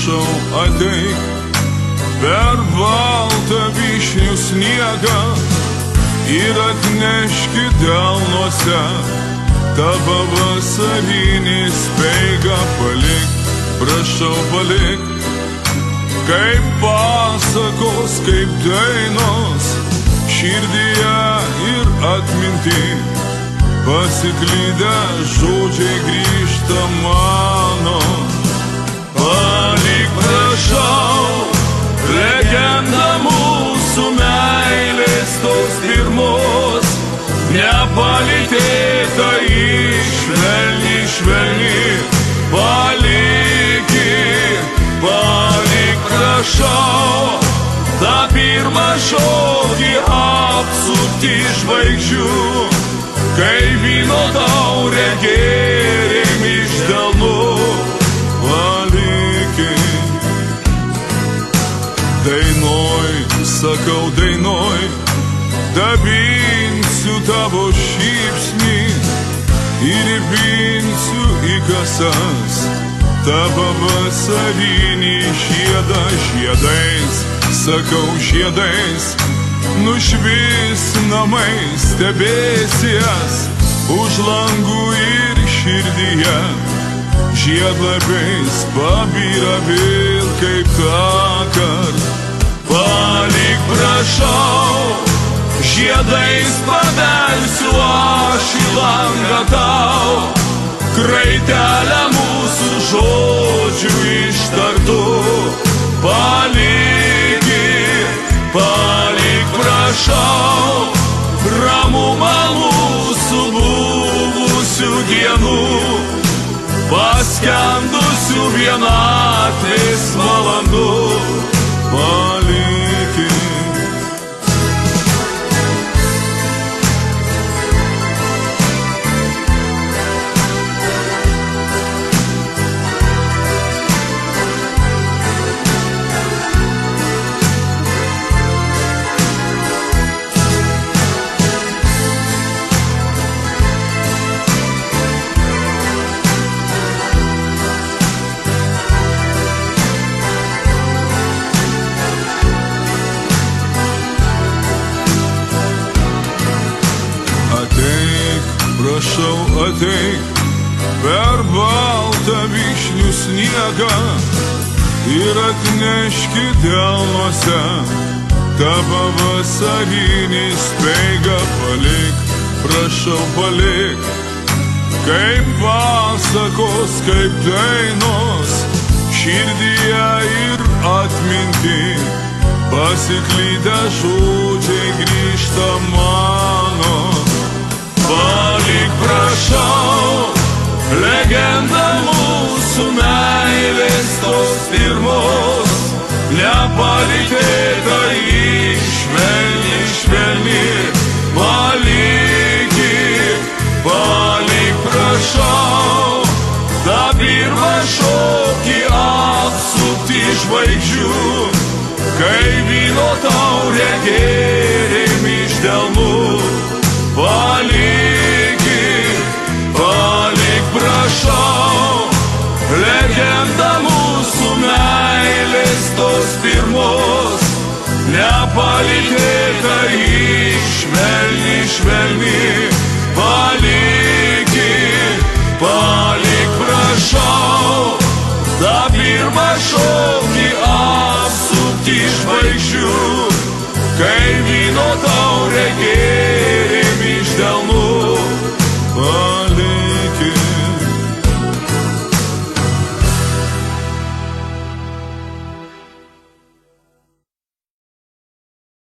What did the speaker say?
prašau ateik per baltą vyšnių sniegą ir atneškit delnuose tą pavasarinį speigą. Palik, prašau palik, kaip pasakos, kaip dainos, širdyje ir atminty pasiklydę žodžiai grįžta mano. Palik, prašau, legendą mūsų meilės tos pirmos, nepalitėta švelni, švelni. Palik, prašau, tą pirmą žodį apsupti žvaigždžių, kai vyno taurę gėrėm iš delnų. Palikit, dainoj, sakau dainoj, dabinsiu tavo šypsnį ir įpinsiu į kasas tą pavasarinį žiedą. Žiedais, sakau žiedais, nušvis namai stebėsies už langų ir širdyje. Žiedlapiais pabyra vėl kaip tąkart. Palik, prašau, žiedais pavelsiu aš į langą tau, kraitelę mūsų žodžių ištartų. Palik, prašau, ramumą mūsų buvusių dienų, paskendusių vienatvės valandų. Palikit. Prašau ateik per baltą vyšnių sniegą ir atneškit delnuose tą pavasarinį speigą. Palik, prašau palik, kaip pasakos, kaip dainos, širdyje ir atminty pasiklydę žodžiai grįžta mano. Palik, prašau, legendą mūsų meilės tos pirmos, nepalitėta švelni, švelni. Palik, prašau, tą pirmą šokį apsupti žvaigždžių, kai vyno taurę gėrėm iš delnų. Palik, prašau, legendą mūsų meilės tos pirmos, nepalitėta švelni, švelni.